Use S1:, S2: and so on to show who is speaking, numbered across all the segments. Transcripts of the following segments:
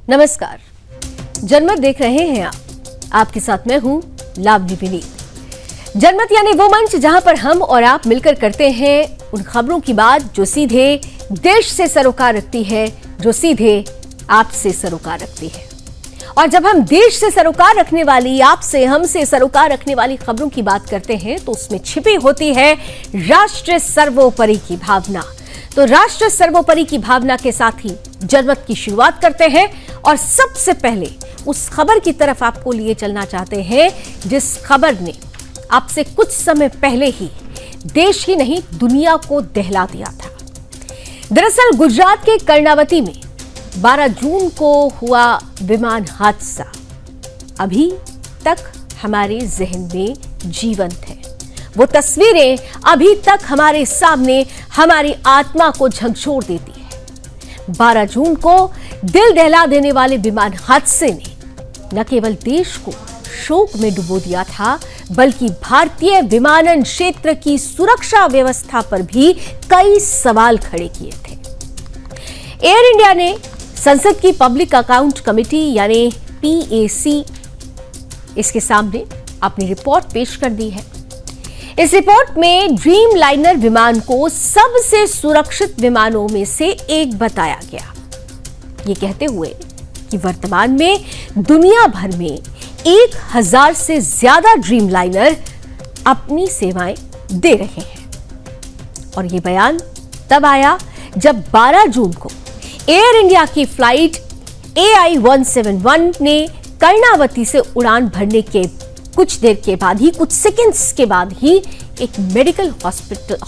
S1: नमस्कार, जनमत देख रहे हैं आप। आपके साथ मैं हूं लावनी विनीत। जनमत यानी वो मंच जहां पर हम और आप मिलकर करते हैं उन खबरों की बात जो सीधे देश से सरोकार रखती है, जो सीधे आपसे सरोकार रखती है। और जब हम देश से सरोकार रखने वाली, आपसे, हमसे सरोकार रखने वाली खबरों की बात करते हैं तो उसमें छिपी होती है राष्ट्र सर्वोपरि की भावना। तो राष्ट्र सर्वोपरि की भावना के साथ ही जनमत की शुरुआत करते हैं और सबसे पहले उस खबर की तरफ आपको लिए चलना चाहते हैं जिस खबर ने आपसे कुछ समय पहले ही देश ही नहीं दुनिया को दहला दिया था। दरअसल गुजरात के कर्णावती में 12 जून को हुआ विमान हादसा अभी तक हमारे जहन में जीवंत है। वो तस्वीरें अभी तक हमारे सामने हमारी आत्मा को झकझोर देती है। 12 जून को दिल दहला देने वाले विमान हादसे ने न केवल देश को शोक में डुबो दिया था, बल्कि भारतीय विमानन क्षेत्र की सुरक्षा व्यवस्था पर भी कई सवाल खड़े किए थे। एयर इंडिया ने संसद की पब्लिक अकाउंट कमेटी यानी PAC इसके सामने अपनी रिपोर्ट पेश कर दी है। इस रिपोर्ट में ड्रीम लाइनर विमान को सबसे सुरक्षित विमानों में से एक बताया गया, ये कहते हुए कि वर्तमान में दुनिया भर में 1000 से ज्यादा ड्रीम लाइनर अपनी सेवाएं दे रहे हैं। और ये बयान तब आया जब 12 जून को एयर इंडिया की फ्लाइट AI-171 ने कर्णावती से उड़ान भरने के कुछ देर के बाद ही, कुछ सेकंड्स के बाद ही एक मेडिकल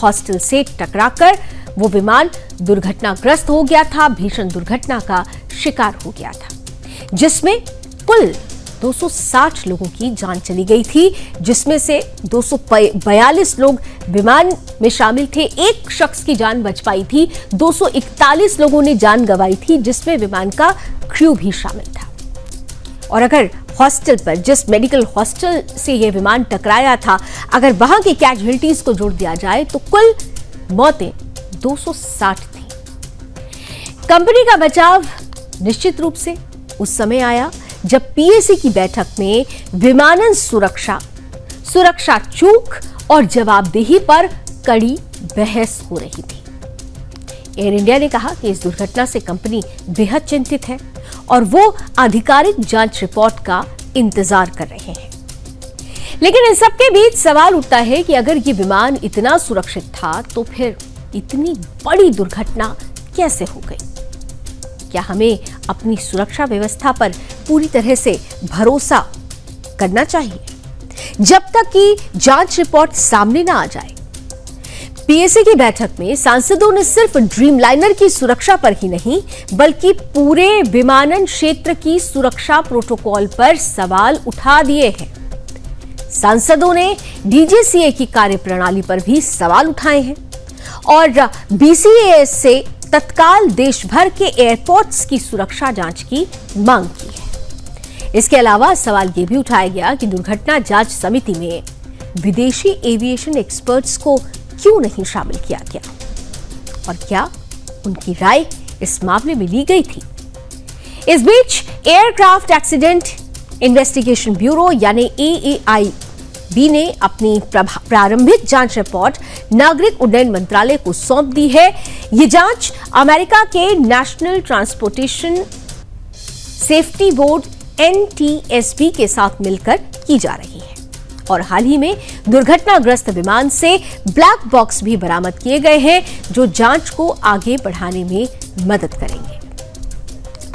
S1: हॉस्टल से टकराकर वो विमान दुर्घटनाग्रस्त हो गया था, भीषण दुर्घटना का शिकार हो गया था, जिसमें कुल 260 लोगों की जान चली गई थी, जिसमें से 242 लोग विमान में शामिल थे। एक शख्स की जान बच पाई थी। 241 लोगों ने जान गंवाई थी, जिसमें विमान का क्रू भी शामिल था। और अगर हॉस्टल पर, जिस मेडिकल हॉस्टल से यह विमान टकराया था, अगर वहां की कैजुअलिटीज को जोड़ दिया जाए तो कुल मौतें 260 थी। कंपनी का बचाव निश्चित रूप से उस समय आया जब PAC की बैठक में विमानन सुरक्षा चूक और जवाबदेही पर कड़ी बहस हो रही थी। एयर इंडिया ने कहा कि इस दुर्घटना से कंपनी बेहद चिंतित है और वो आधिकारिक जांच रिपोर्ट का इंतजार कर रहे हैं। लेकिन इन सबके बीच सवाल उठता है कि अगर ये विमान इतना सुरक्षित था तो फिर इतनी बड़ी दुर्घटना कैसे हो गई? क्या हमें अपनी सुरक्षा व्यवस्था पर पूरी तरह से भरोसा करना चाहिए जब तक कि जांच रिपोर्ट सामने ना आ जाए? PAC की बैठक में सांसदों ने सिर्फ ड्रीम लाइनर की सुरक्षा पर ही नहीं, बल्कि पूरे विमानन क्षेत्र की सुरक्षा प्रोटोकॉल पर सवाल उठा दिए हैं। सांसदों ने DGCA की कार्यप्रणाली पर भी सवाल उठाए हैं और BCAS से तत्काल देश भर के एयरपोर्ट्स की सुरक्षा जांच की मांग की है। इसके अलावा सवाल यह भी उठाया गया कि दुर्घटना जांच समिति में विदेशी एविएशन एक्सपर्ट्स को क्यों नहीं शामिल किया गया और क्या उनकी राय इस मामले में ली गई थी? इस बीच एयरक्राफ्ट एक्सीडेंट इन्वेस्टिगेशन ब्यूरो यानी AAIB ने अपनी प्रारंभिक जांच रिपोर्ट नागरिक उड्डयन मंत्रालय को सौंप दी है। ये जांच अमेरिका के national transportation safety board NTSB के साथ मिलकर की जा रही है और हाल ही में दुर्घटनाग्रस्त विमान से ब्लैक बॉक्स भी बरामद किए गए हैं जो जांच को आगे बढ़ाने में मदद करेंगे।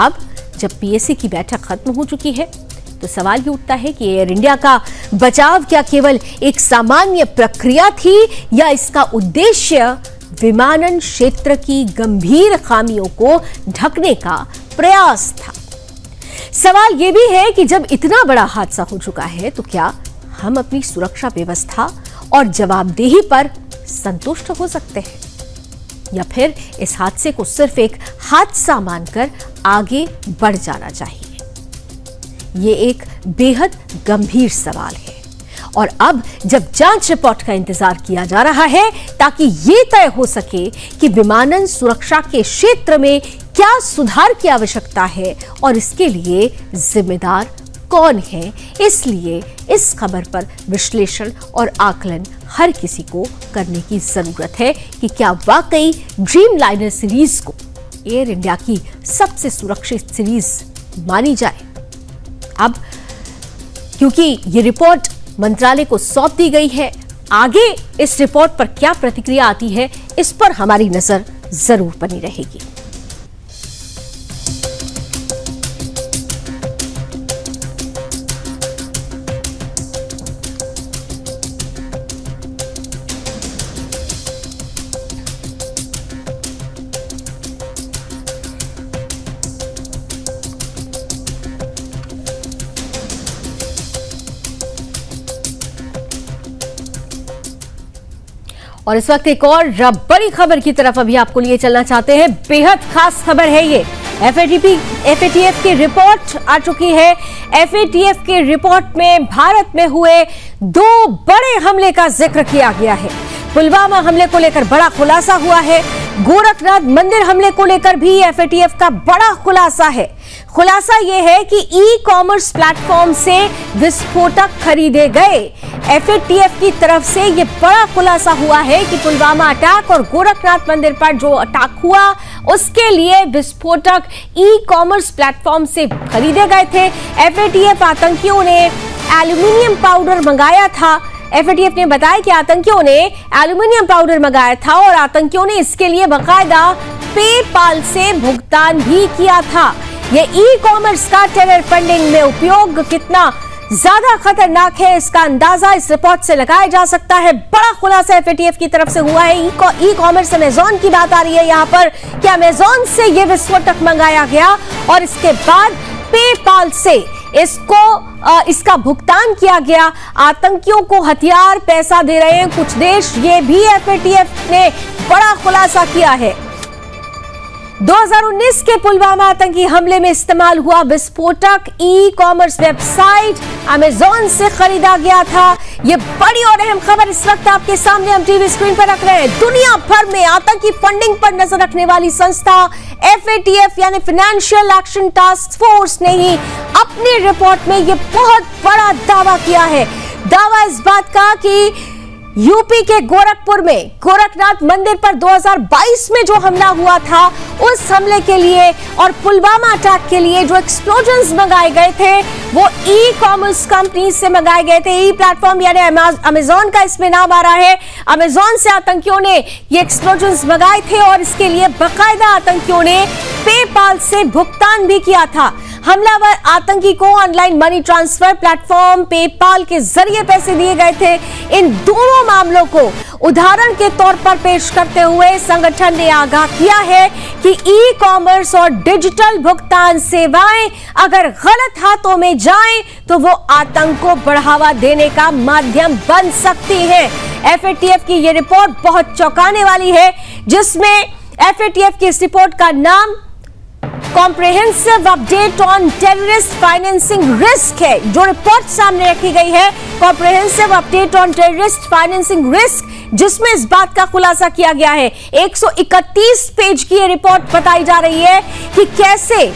S1: अब जब PAC की बैठक खत्म हो चुकी है तो सवाल ये उठता है कि एयर इंडिया का बचाव क्या केवल एक सामान्य प्रक्रिया थी या इसका उद्देश्य विमानन क्षेत्र की गंभीर खामियों को ढकने का प्रयास था? सवाल यह भी है कि जब इतना बड़ा हादसा हो चुका है तो क्या हम अपनी सुरक्षा व्यवस्था और जवाबदेही पर संतुष्ट हो सकते हैं या फिर इस हादसे को सिर्फ एक हादसा मानकर आगे बढ़ जाना चाहिए? ये एक बेहद गंभीर सवाल है और अब जब जांच रिपोर्ट का इंतजार किया जा रहा है ताकि ये तय हो सके कि विमानन सुरक्षा के क्षेत्र में क्या सुधार की आवश्यकता है और इसके लिए जिम्मेदार कौन है। इसलिए इस खबर पर विश्लेषण और आकलन हर किसी को करने की जरूरत है कि क्या वाकई ड्रीम लाइनर सीरीज को एयर इंडिया की सबसे सुरक्षित सीरीज मानी जाए। अब क्योंकि ये रिपोर्ट मंत्रालय को सौंप दी गई है, आगे इस रिपोर्ट पर क्या प्रतिक्रिया आती है, इस पर हमारी नजर जरूर बनी रहेगी। और इस वक्त एक और बड़ी खबर की तरफ अभी आपको लिए चलना चाहते हैं। बेहद खास खबर है ये। एफएटीएफ की रिपोर्ट आ चुकी है। एफएटीएफ की रिपोर्ट में भारत में हुए 2 बड़े हमले का जिक्र किया गया है। पुलवामा हमले को लेकर बड़ा खुलासा हुआ है। गोरखनाथ मंदिर हमले को लेकर भी एफएटीएफ का बड़ा खुलासा है। खुलासा यह है कि ई कॉमर्स प्लेटफॉर्म से विस्फोटक खरीदे गए। एफएटीएफ की तरफ से यह बड़ा खुलासा हुआ है कि पुलवामा अटैक और गोरखनाथ मंदिर पर जो अटैक हुआ उसके लिए विस्फोटक ई कॉमर्स प्लेटफॉर्म से खरीदे गए थे। एफएटीएफ आतंकियों ने एल्यूमिनियम पाउडर मंगाया था। एफएटीएफ ने बताया कि आतंकियों ने एल्यूमिनियम पाउडर मंगाया था और आतंकियों ने इसके लिए बाकायदा पेपाल से भुगतान भी किया था। ये ई कॉमर्स का टेरर फंडिंग में उपयोग कितना ज्यादा खतरनाक है, इसका अंदाजा इस रिपोर्ट से लगाया जा सकता है। बड़ा खुलासा एफएटीएफ की तरफ से हुआ है। ई कॉमर्स अमेजॉन की बात आ रही है यहाँ पर कि अमेजॉन से ये विस्फोटक मंगाया गया और इसके बाद पेपाल से इसका भुगतान किया गया। आतंकियों को हथियार पैसा दे रहे हैं कुछ देश, ये भी एफएटीएफ ने बड़ा खुलासा किया है। 2019 के पुलवामा आतंकी हमले में इस्तेमाल हुआ विस्फोटक ई कॉमर्स वेबसाइट अमेजॉन से खरीदा गया था। यह बड़ी और अहम खबर इस वक्त आपके सामने हम टीवी स्क्रीन पर रख रहे हैं। दुनिया भर में आतंकी फंडिंग पर नजर रखने वाली संस्था एफएटीएफ यानी फाइनेंशियल एक्शन टास्क फोर्स ने ही अपनी रिपोर्ट में यह बहुत बड़ा दावा किया है। दावा इस बात का कि यूपी के गोरखपुर में गोरखनाथ मंदिर पर 2022 में जो हमला हुआ था उस हमले के लिए और पुलवामा अटैक के लिए जो एक्सप्लोजन्स मंगाए गए थे वो ई कॉमर्स कंपनी से मंगाए गए थे। ई प्लेटफॉर्म यानी अमेजॉन का इसमें नाम आ रहा है। अमेजॉन से आतंकियों ने ये एक्सप्लोजन्स मंगाए थे और इसके लिए बाकायदा आतंकियों ने पेपाल से भुगतान भी किया था। हमलावर आतंकी को online money transfer platform PayPal के जरिए पैसे दिए गए थे। इन दोनों मामलों को उदाहरण के तौर पर पेश करते हुए संगठन ने आगाह किया है कि ई कॉमर्स और डिजिटल भुगतान सेवाएं अगर गलत हाथों में जाएं तो वो आतंक को बढ़ावा देने का माध्यम बन सकती है। एफएटीएफ की यह रिपोर्ट बहुत चौंकाने वाली है, जिसमें एफएटीएफ की इस रिपोर्ट का नाम comprehensive update on terrorist financing risk है। जो रिपोर्ट सामने रखी गई है comprehensive update on terrorist financing risk, जिसमें इस बात का खुलासा किया गया है। 131 पेज की ये रिपोर्ट बताई जा रही है कि कैसे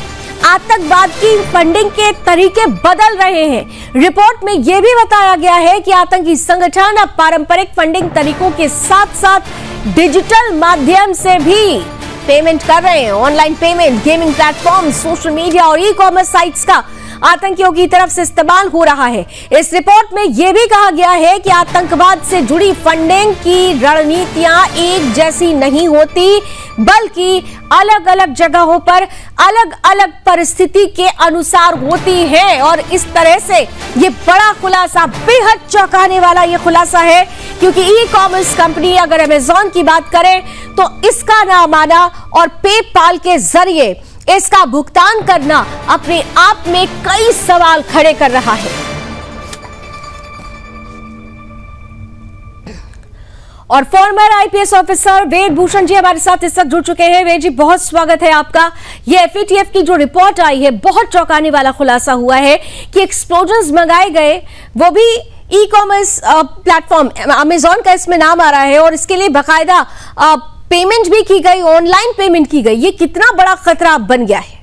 S1: आतंकवाद की फंडिंग के तरीके बदल रहे हैं। रिपोर्ट में यह भी बताया गया है कि आतंकी संगठन अब पारंपरिक फंडिंग तरीकों के साथ साथ डिजिटल माध्यम से भी पेमेंट कर रहे हैं। Online payment, gaming platform, social media और ई कॉमर्स साइट्स का आतंकियों की तरफ से इस्तेमाल हो रहा है। इस रिपोर्ट में यह भी कहा गया है कि आतंकवाद से जुड़ी फंडिंग की रणनीतियां एक जैसी नहीं होती, बल्कि अलग अलग जगहों पर अलग अलग परिस्थिति के अनुसार होती है। और इस तरह से यह बड़ा खुलासा, बेहद चौंकाने वाला यह खुलासा है, क्योंकि ई कॉमर्स कंपनी अगर अमेजॉन की बात करें तो इसका नाम आना और पेपाल के जरिए इसका भुगतान करना अपने आप में कई सवाल खड़े कर रहा है। और फॉर्मर आईपीएस ऑफिसर वेद भूषण जी हमारे साथ इस वक्त जुड़ चुके हैं। वेद जी, बहुत स्वागत है आपका। ये एफएटीएफ की जो रिपोर्ट आई है, बहुत चौंकाने वाला खुलासा हुआ है कि एक्सप्लोजन्स मंगाए गए, वो भी ई कॉमर्स प्लेटफॉर्म अमेजॉन का इसमें नाम आ रहा है और इसके लिए बाकायदा पेमेंट भी की गई, ऑनलाइन पेमेंट की गई, ये कितना बड़ा खतरा बन गया है?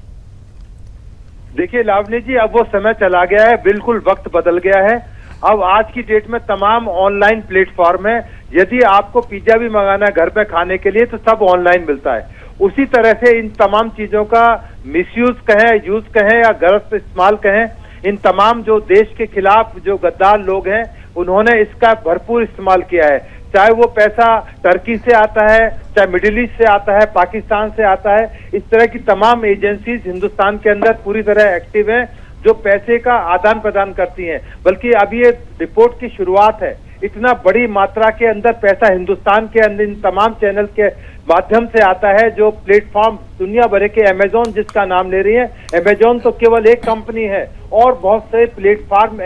S2: देखिए लावनी जी, अब वो समय चला गया है, बिल्कुल वक्त बदल गया है। अब आज की डेट में तमाम ऑनलाइन प्लेटफॉर्म है। यदि आपको पिज्जा भी मंगाना है घर पे खाने के लिए तो सब ऑनलाइन मिलता है। उसी तरह से इन तमाम चीजों का मिसयूज कहें, यूज कहें या गलत इस्तेमाल कहें, इन तमाम जो देश के खिलाफ जो गद्दार लोग हैं उन्होंने इसका भरपूर इस्तेमाल किया है। चाहे वो पैसा टर्की से आता है, चाहे मिडिल ईस्ट से आता है, पाकिस्तान से आता है, इस तरह की तमाम एजेंसीज हिंदुस्तान के अंदर पूरी तरह एक्टिव हैं जो पैसे का आदान प्रदान करती हैं। बल्कि अभी ये रिपोर्ट की शुरुआत है। इतना बड़ी मात्रा के अंदर पैसा हिंदुस्तान के अंदर इन तमाम चैनल के माध्यम से आता है। जो प्लेटफॉर्म दुनिया भर के, अमेजोन जिसका नाम ले रही है, अमेजोन तो केवल एक कंपनी है और बहुत से प्लेटफॉर्म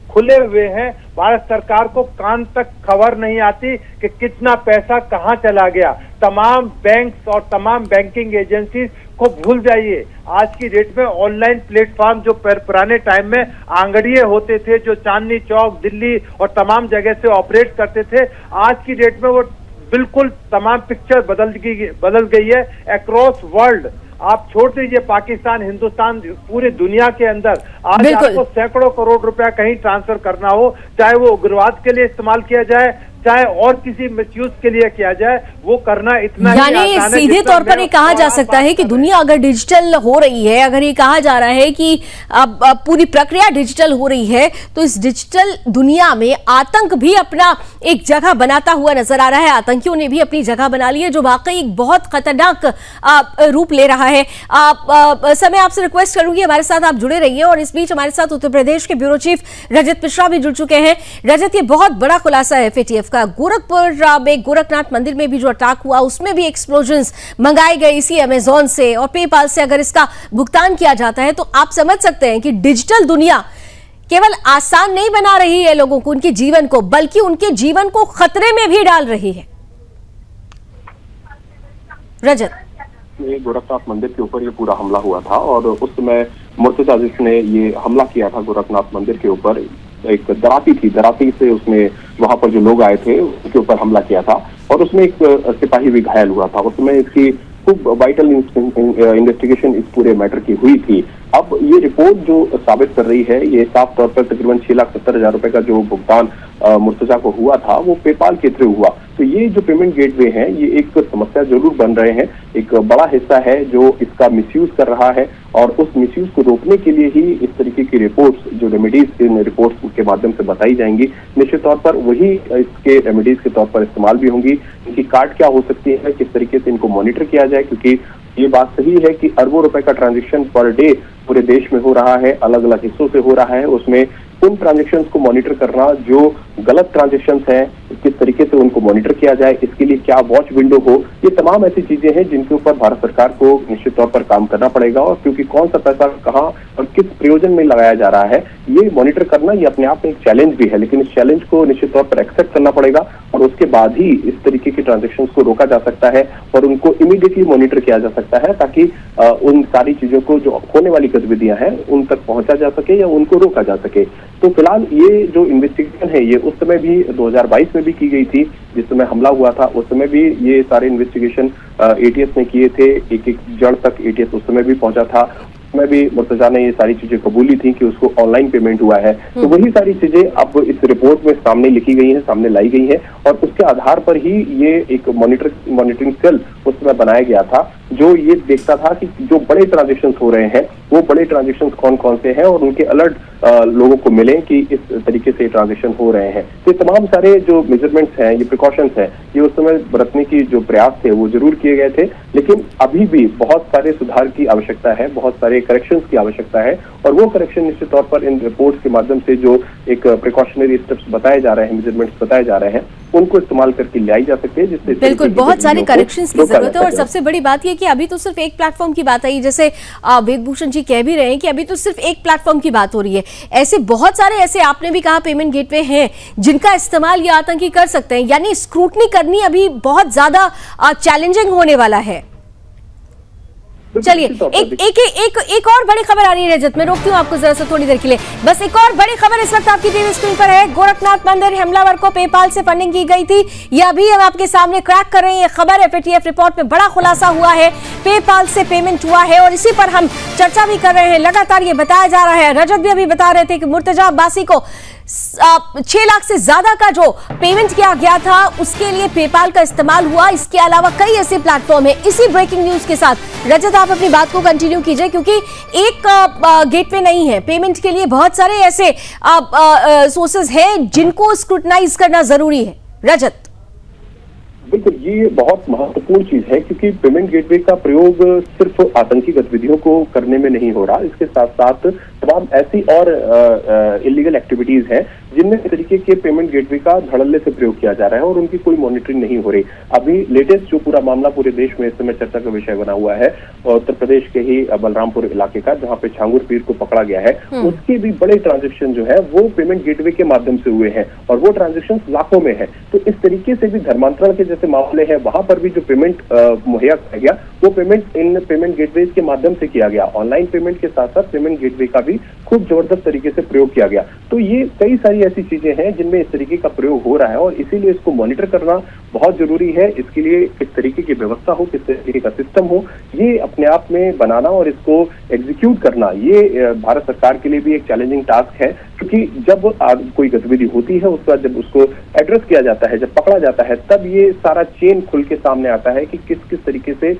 S2: खुले हुए हैं। भारत सरकार को कान तक खबर नहीं आती कि कितना पैसा कहां चला गया। तमाम बैंक्स और तमाम बैंकिंग एजेंसी को भूल जाइए। आज की डेट में ऑनलाइन प्लेटफॉर्म जो पुराने टाइम में आंगड़िए होते थे, जो चांदनी चौक, दिल्ली और तमाम जगह से ऑपरेट करते थे, आज की डेट में वो बिल्कुल तमाम पिक्चर बदल गई है अक्रॉस वर्ल्ड। आप छोड़ दीजिए पाकिस्तान, हिंदुस्तान, पूरी दुनिया के अंदर आज आपको सैकड़ों करोड़ रुपया कहीं ट्रांसफर करना हो, चाहे वो उग्रवाद के लिए इस्तेमाल किया जाए, चाहे और किसी मिसयूज के लिए किया जाए, वो करना इतना
S1: यानी सीधे तौर पर ये कहा जा सकता है कि दुनिया अगर डिजिटल हो रही है, अगर ये कहा जा रहा है कि अब पूरी प्रक्रिया डिजिटल हो रही है, तो इस डिजिटल दुनिया में आतंक भी अपना एक जगह बनाता हुआ नजर आ रहा है। आतंकियों ने भी अपनी जगह बना ली है, जो वाकई एक बहुत खतरनाक रूप ले रहा है। सर, मैं आपसे रिक्वेस्ट करूंगी हमारे साथ आप जुड़े रहिए, और इस बीच हमारे साथ उत्तर प्रदेश के ब्यूरो चीफ रजत मिश्रा भी जुड़ चुके हैं। रजत, ये बहुत बड़ा खुलासा है एफएटीएफ का। गोरखपुर में गोरखनाथ मंदिर में भी जो अटैक हुआ उसमें भी एक्सप्लोजन्स मंगाए गए इसी अमेजोन से और पेपाल से अगर इसका भुगतान किया जाता है, तो आप समझ सकते हैं कि डिजिटल दुनिया केवल आसान नहीं बना रही है लोगों को, उनके जीवन को, बल्कि उनके जीवन को खतरे में भी डाल रही है। रजत,
S3: गोरखनाथ मंदिर के ऊपर ये पूरा हमला हुआ था और उस समय मुर्तजा जिसने ये हमला किया था गोरखनाथ मंदिर के ऊपर, एक दराती से उसने वहां पर जो लोग आए थे उनके ऊपर हमला किया था और उसमें एक सिपाही भी घायल हुआ था। उसमें इसकी खूब वाइटल इन्वेस्टिगेशन इस पूरे मैटर की हुई थी। अब ये रिपोर्ट जो साबित कर रही है, ये साफ तौर पर तकरीबन 6,70,000 रुपए का जो भुगतान मुर्तजा को हुआ था वो पेपाल के थ्रू हुआ। तो ये जो पेमेंट गेटवे हैं ये एक समस्या जरूर बन रहे हैं। एक बड़ा हिस्सा है जो इसका मिसयूज कर रहा है और उस मिसयूज को रोकने के लिए ही इस तरीके की रिपोर्ट्स, जो रेमेडीज इन रिपोर्ट्स के माध्यम से बताई जाएंगी, निश्चित तौर पर वही इसके रेमेडीज के तौर पर इस्तेमाल भी होंगी। इनकी काट क्या हो सकती है, किस तरीके से इनको मॉनिटर किया जाए, क्योंकि ये बात सही है कि अरबों रुपए का ट्रांजैक्शन पर डे पूरे देश में हो रहा है, अलग अलग हिस्सों से हो रहा है। उसमें उन ट्रांजैक्शंस को मॉनिटर करना जो गलत ट्रांजैक्शंस हैं, किस तरीके से उनको मॉनिटर किया जाए, इसके लिए क्या वॉच विंडो हो, ये तमाम ऐसी चीजें हैं जिनके ऊपर भारत सरकार को निश्चित तौर पर काम करना पड़ेगा। और क्योंकि कौन सा पैसा कहाँ और किस प्रयोजन में लगाया जा रहा है, ये मॉनिटर करना ये अपने आप में एक चैलेंज भी है, लेकिन इस चैलेंज को निश्चित तौर पर एक्सेप्ट करना पड़ेगा और उसके बाद ही इस तरीके की ट्रांजेक्शन को रोका जा सकता है और उनको इमीडिएटली मॉनिटर किया जा सकता है, ताकि उन सारी चीजों को जो होने वाली गतिविधियां हैं उन तक पहुंचा जा सके या उनको रोका जा सके। तो फिलहाल ये जो इन्वेस्टिगेशन है ये उस समय भी 2022 में भी की गई थी, जिस समय हमला हुआ था उस समय भी ये सारे इन्वेस्टिगेशन एटीएस ने किए थे। एक जड़ तक एटीएस उस समय भी पहुंचा था। उसमें भी मुर्तजा ने ये सारी चीजें कबूली थी कि उसको ऑनलाइन पेमेंट हुआ है। तो वही सारी चीजें अब इस रिपोर्ट में सामने लिखी गई है, सामने लाई गई है और उसके आधार पर ही ये एक मॉनिटरिंग सेल उस समय बनाया गया था जो ये देखता था कि जो बड़े ट्रांजेक्शन हो रहे हैं वो बड़े ट्रांजेक्शन कौन कौन से हैं और उनके अलर्ट लोगों को मिले कि इस तरीके से ट्रांजेक्शन हो रहे हैं। तो तमाम सारे जो मेजरमेंट्स हैं, ये प्रिकॉशंस हैं, ये उस समय बरतने की जो प्रयास थे वो जरूर किए गए थे, लेकिन अभी भी बहुत सारे सुधार की आवश्यकता है, बहुत सारे करेक्शंस की आवश्यकता है और वो करेक्शन निश्चित तौर पर इन रिपोर्ट्स के माध्यम से जो एक प्रिकॉशनरी स्टेप्स बताए जा रहे हैं, मेजरमेंट्स बताए जा रहे हैं, उनको इस्तेमाल करके ले आई जा सकती है, जिससे
S1: बिल्कुल बहुत सारे करेक्शंस की जरूरत है। और सबसे बड़ी बात यह कि अभी तो सिर्फ एक प्लेटफॉर्म की बात आई, जैसे वेदभूषण जी कह भी रहे हैं कि अभी तो सिर्फ एक प्लेटफॉर्म की बात हो रही है। ऐसे बहुत सारे, ऐसे आपने भी कहा पेमेंट गेटवे हैं जिनका इस्तेमाल ये आतंकी कर सकते हैं, यानी स्क्रूटनी करनी अभी बहुत ज्यादा चैलेंजिंग होने वाला है। चलिए एक और बड़ी खबर आ रही है रजत, मैं रोकती हूँ आपको जरा सा थोड़ी देर के लिए। बस एक और बड़ी खबर इस वक्त आपकी टीवी स्क्रीन पर है। गोरखनाथ मंदिर हमलावर को पेपाल से फंडिंग की गई थी, ये अभी हम आपके सामने क्रैक कर रहे हैं। खबर एफएटीएफ रिपोर्ट में बड़ा खुलासा हुआ है, पेपाल से पेमेंट हुआ है और इसी पर हम चर्चा भी कर रहे हैं। लगातार ये बताया जा रहा है, रजत भी अभी बता रहे थे कि मुर्तजा अब्बासी को 6 लाख से ज्यादा का जो पेमेंट किया गया था उसके लिए पेपाल का इस्तेमाल हुआ। इसके अलावा कई ऐसे प्लेटफॉर्म है। इसी ब्रेकिंग न्यूज के साथ रजत आप अपनी बात को कंटिन्यू कीजिए, क्योंकि एक गेटवे नहीं है पेमेंट के लिए, बहुत सारे ऐसे सोर्सेज हैं जिनको स्क्रूटनाइज करना जरूरी है। रजत,
S3: बिल्कुल, ये बहुत महत्वपूर्ण चीज है क्योंकि पेमेंट गेटवे का प्रयोग सिर्फ आतंकी गतिविधियों को करने में नहीं हो रहा, इसके साथ साथ तमाम ऐसी और इलीगल एक्टिविटीज हैं जिनमें इस तरीके के पेमेंट गेटवे का धड़ल्ले से प्रयोग किया जा रहा है और उनकी कोई मॉनिटरिंग नहीं हो रही। अभी लेटेस्ट जो पूरा मामला पूरे देश में इस समय चर्चा का विषय बना हुआ है, उत्तर प्रदेश के ही बलरामपुर इलाके का, जहां पे छांगुर पीर को पकड़ा गया है, उसके भी बड़े ट्रांजेक्शन जो है वो पेमेंट गेटवे के माध्यम से हुए हैं और वो ट्रांजेक्शन लाखों में है। तो इस तरीके से भी धर्मांतरण के जैसे मामले हैं, वहां पर भी जो पेमेंट मुहैया किया गया वो पेमेंट इन पेमेंट गेटवे के माध्यम से किया गया। ऑनलाइन पेमेंट के साथ साथ पेमेंट गेटवे का भी खूब जबरदस्त तरीके से प्रयोग किया गया। तो ये कई सारी ऐसी चीजें हैं जिनमें इस तरीके का प्रयोग हो रहा है और इसीलिए इसको मॉनिटर करना बहुत जरूरी है। इसके लिए किस तरीके की व्यवस्था हो, किस तरीके का सिस्टम हो, ये अपने आप में बनाना और इसको एग्जीक्यूट करना, ये भारत सरकार के लिए भी एक चैलेंजिंग टास्क है। क्योंकि जब कोई गतिविधि होती है उसका जब उसको एड्रेस किया जाता है, जब पकड़ा जाता है, तब ये सारा चेन खुल के सामने आता है कि किस किस तरीके से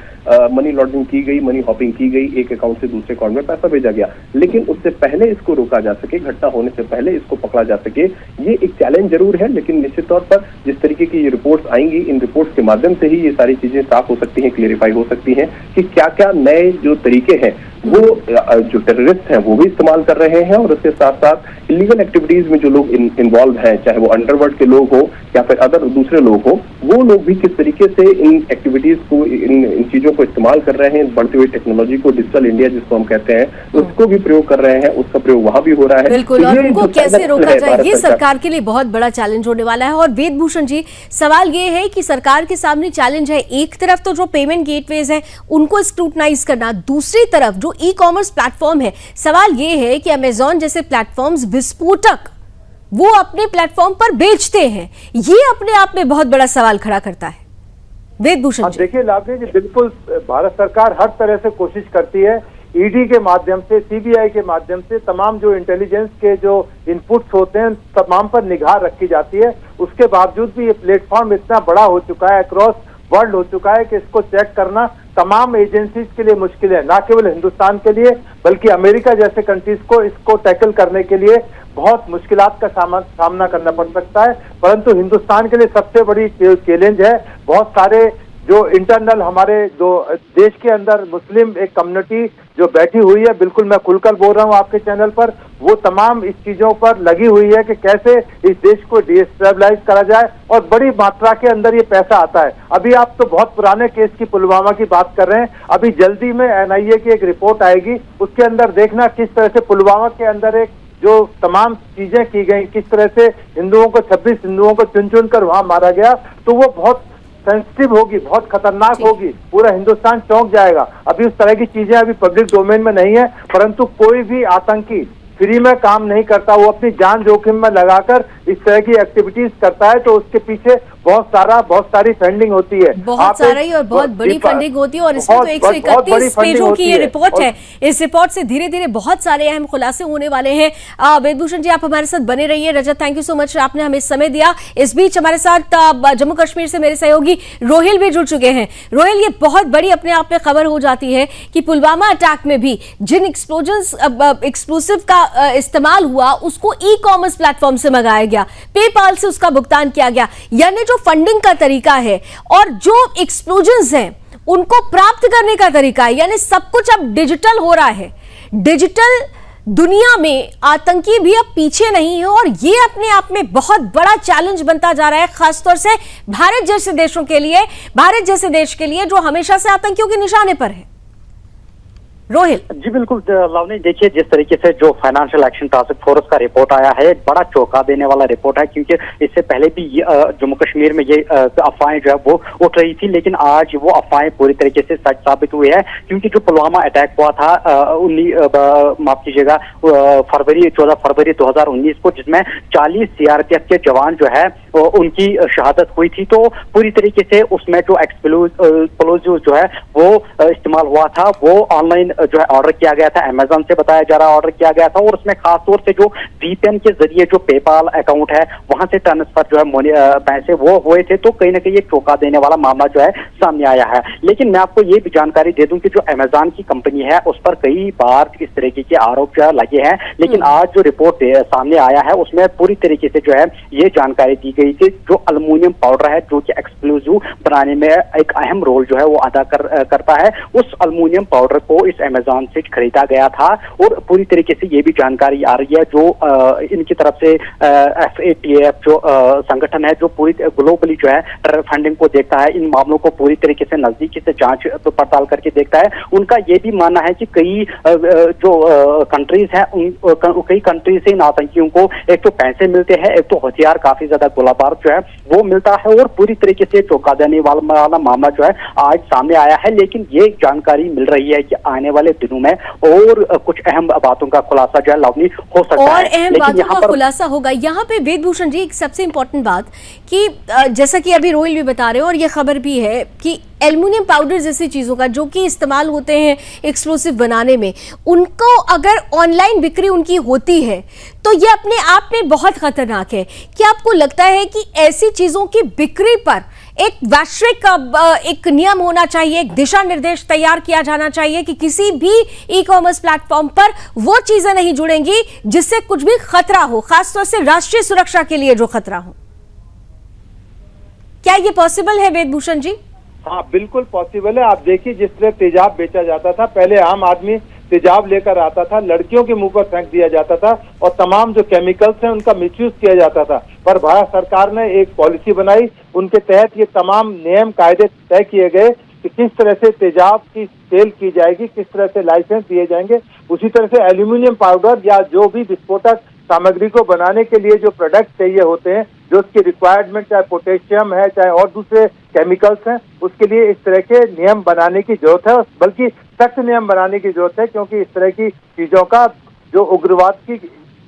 S3: मनी लॉन्ड्रिंग की गई, मनी हॉपिंग की गई, एक अकाउंट से दूसरे अकाउंट में पैसा भेजा गया। लेकिन उससे पहले इसको रोका जा सके, घटना होने से पहले इसको पकड़ा जा सके, ये एक चैलेंज जरूर है। लेकिन निश्चित तौर पर जिस तरीके की ये रिपोर्ट्स आएंगी, इन रिपोर्ट्स के माध्यम से ही ये सारी चीजें साफ हो सकती हैं, क्लियरिफाई हो सकती हैं कि क्या क्या नए जो तरीके हैं वो जो टेररिस्ट हैं वो भी इस्तेमाल कर रहे हैं और उसके साथ साथ इलीगल एक्टिविटीज में जो लोग इन्वॉल्व हैं, चाहे वो अंडरवर्ल्ड के लोग हो या फिर अदर दूसरे लोग हो, वो लोग भी किस तरीके से इन एक्टिविटीज को, इन चीजों को इस्तेमाल कर रहे हैं। बढ़ती हुई टेक्नोलॉजी को, डिजिटल इंडिया जिसको हम कहते हैं, उसको भी प्रयोग कर रहे हैं, उसका प्रयोग वहां भी हो रहा है।
S1: बिल्कुल, और उनको कैसे रोका जाए ये सरकार के लिए बहुत बड़ा चैलेंज होने वाला है। और वेदभूषण जी, सवाल ये है कि सरकार के सामने चैलेंज है, एक तरफ तो जो पेमेंट गेटवेज है उनको स्क्रूटनाइज करना, दूसरी तरफ जो ई कॉमर्स प्लेटफॉर्म है। सवाल ये है कि अमेजॉन जैसे प्लेटफॉर्म्स विस्फोटक वो अपने प्लेटफॉर्म पर बेचते हैं, ये अपने आप में बहुत बड़ा सवाल खड़ा करता है। वेदभूषण जी, देखिए
S2: लाभली जी, बिल्कुल भारत सरकार हर तरह से कोशिश करती है, ईडी के माध्यम से, सीबीआई के माध्यम से, तमाम जो इंटेलिजेंस के जो इनपुट्स होते हैं तमाम पर निगाह रखी जाती है। उसके बावजूद भी ये प्लेटफॉर्म इतना बड़ा हो चुका है, अक्रॉस वर्ल्ड हो चुका है कि इसको चेक करना तमाम एजेंसीज के लिए मुश्किल है। ना केवल हिंदुस्तान के लिए बल्कि अमेरिका जैसे कंट्रीज को इसको टैकल करने के लिए बहुत मुश्किलात का सामना करना पड़ सकता है। परंतु हिंदुस्तान के लिए सबसे बड़ी चैलेंज है, बहुत सारे जो इंटरनल हमारे जो देश के अंदर मुस्लिम एक कम्युनिटी जो बैठी हुई है, बिल्कुल मैं खुलकर बोल रहा हूँ आपके चैनल पर, वो तमाम इस चीजों पर लगी हुई है कि कैसे इस देश को डिस्टेबलाइज करा जाए और बड़ी मात्रा के अंदर ये पैसा आता है। अभी आप तो बहुत पुराने केस की पुलवामा की बात कर रहे हैं, अभी जल्दी में एनआईए की एक रिपोर्ट आएगी, उसके अंदर देखना किस तरह से पुलवामा के अंदर एक जो तमाम चीजें की गई, किस तरह से हिंदुओं को 26 हिंदुओं को चुन चुन कर वहां मारा गया, तो वो बहुत सेंसिटिव होगी, बहुत खतरनाक होगी, पूरा हिंदुस्तान चौंक जाएगा। अभी उस तरह की चीजें अभी पब्लिक डोमेन में नहीं है, परंतु कोई भी आतंकी फ्री में काम नहीं करता, वो अपनी जान जोखिम में लगाकर इस तरह की एक्टिविटीज करता है, तो उसके पीछे बहुत सारी फंडिंग होती है, बहुत सारी और बहुत बड़ी फंडिंग होती है। और इसमें तो 131 पेजों की ये रिपोर्ट है। इस रिपोर्ट से धीरे धीरे बहुत सारे अहम खुलासे होने वाले हैं। वेदभूषण जी, आप हमारे साथ बने रहिए। रजत, थैंक यू सो मच, आपने हमें समय दिया। इस बीच हमारे साथ जम्मू कश्मीर से मेरे सहयोगी रोहिल भी जुड़ चुके हैं। रोहिल, ये बहुत बड़ी अपने आप में खबर हो जाती है कि पुलवामा अटैक में भी जिन एक्सप्लोसिव का इस्तेमाल हुआ उसको ई कॉमर्स प्लेटफॉर्म से मंगाया गया, पेपाल से उसका भुगतान किया गया। यानी जो फंडिंग का तरीका है और जो एक्सप्लोजन्स हैं उनको प्राप्त करने का तरीका है, यानी सब कुछ अब डिजिटल हो रहा है। डिजिटल दुनिया में आतंकी भी अब पीछे नहीं है और ये अपने आप में बहुत बड़ा चैलेंज बनता जा रहा है, खासतौर से भारत जैसे देशों के लिए, भारत जैसे देश के लिए जो हमेशा से आतंकियों के निशाने पर है।
S1: रोहिल।
S4: जी बिल्कुल लावनी, देखिए जिस तरीके से जो फाइनेंशियल एक्शन टास्क फोर्स का रिपोर्ट आया है, बड़ा चौंका देने वाला रिपोर्ट है, क्योंकि इससे पहले भी जम्मू कश्मीर में ये अफवाहें जो है वो उठ रही थी, लेकिन आज वो अफवाहें पूरी तरीके से सच साबित हुई है। क्योंकि जो पुलवामा अटैक हुआ था 14 फरवरी 2019 को, जिसमें 40 सीआरपीएफ के जवान जो है उनकी शहादत हुई थी, तो पूरी तरीके से उसमें जो एक्सप्लोजिव जो है वो इस्तेमाल हुआ था, वो ऑनलाइन जो है ऑर्डर किया गया था, अमेजन से बताया जा रहा ऑर्डर किया गया था, और उसमें खासतौर से जो वीपीएन के जरिए जो पेपाल अकाउंट है वहां से ट्रांसफर जो है पैसे वो हुए थे। तो कहीं ना कहीं एक चौंका देने वाला मामला जो है सामने आया है। लेकिन मैं आपको ये भी जानकारी दे दूं कि जो अमेजन की कंपनी है उस पर कई बार इस तरीके के आरोप जो है लगे हैं, लेकिन आज जो रिपोर्ट सामने आया है उसमें पूरी तरीके से जो है ये जानकारी दी गई कि जो अल्युमिनियम पाउडर है जो कि एक्सप्लोजिव बनाने में एक अहम रोल जो है वो अदा करता है, उस अल्युमिनियम पाउडर को इस अमेजन से खरीदा गया था। और पूरी तरीके से ये भी जानकारी आ रही है, जो इनकी तरफ से FATF जो संगठन है जो पूरी ग्लोबली जो है टेरर फंडिंग को देखता है, इन मामलों को पूरी तरीके से नजदीकी से जांच पड़ताल करके देखता है, उनका ये भी मानना है कि कई जो कंट्रीज हैं कई कंट्रीज से इन आतंकियों को एक तो पैसे मिलते हैं, एक तो हथियार काफी ज्यादा गोलाबारूद जो है वो मिलता है, और पूरी तरीके से चौंका देने वाला मामला जो है आज सामने आया है। लेकिन ये जानकारी मिल रही है कि आने वाले दिनों में और कुछ अहम बातों का खुलासा जो है लावनी हो सकता है,
S1: और अहम बातों का खुलासा होगा। यहाँ पे वेदभूषण जी एक सबसे इंपॉर्टेंट बात कि जैसा कि अभी रोहिल भी बता रहे हो और ये खबर भी है कि एल्युमिनियम पाउडर जैसी चीजों का जो कि इस्तेमाल होते हैं एक्सप्लोसिव बनाने में, उनको अगर ऑनलाइन बिक्री उनकी होती है तो ये अपने आप में बहुत खतरनाक है। क्या आपको लगता है कि ऐसी चीजों की बिक्री पर एक वैश्विक एक नियम होना चाहिए, एक दिशा निर्देश तैयार किया जाना चाहिए कि किसी भी ई कॉमर्स प्लेटफॉर्म पर वो चीजें नहीं जुड़ेंगी जिससे कुछ भी खतरा हो, खासतौर से राष्ट्रीय सुरक्षा के लिए जो खतरा हो? क्या ये पॉसिबल है वेदभूषण जी?
S2: हाँ बिल्कुल पॉसिबल है। आप देखिए जिस तरह तेजाब बेचा जाता था, पहले आम आदमी तेजाब लेकर आता था, लड़कियों के मुंह पर फेंक दिया जाता था और तमाम जो केमिकल्स हैं उनका मिसयूज किया जाता था। पर भारत सरकार ने एक पॉलिसी बनाई, उनके तहत ये तमाम नियम कायदे तय किए गए कि किस तरह से तेजाब की सेल की जाएगी, किस तरह से लाइसेंस दिए जाएंगे। उसी तरह से एल्यूमिनियम पाउडर या जो भी विस्फोटक सामग्री को बनाने के लिए जो प्रोडक्ट चाहिए होते हैं, जो उसकी रिक्वायरमेंट चाहे पोटेशियम है चाहे और दूसरे केमिकल्स हैं, उसके लिए इस तरह के नियम बनाने की जरूरत है, बल्कि सख्त नियम बनाने की जरूरत है, क्योंकि इस तरह की चीजों का जो उग्रवाद की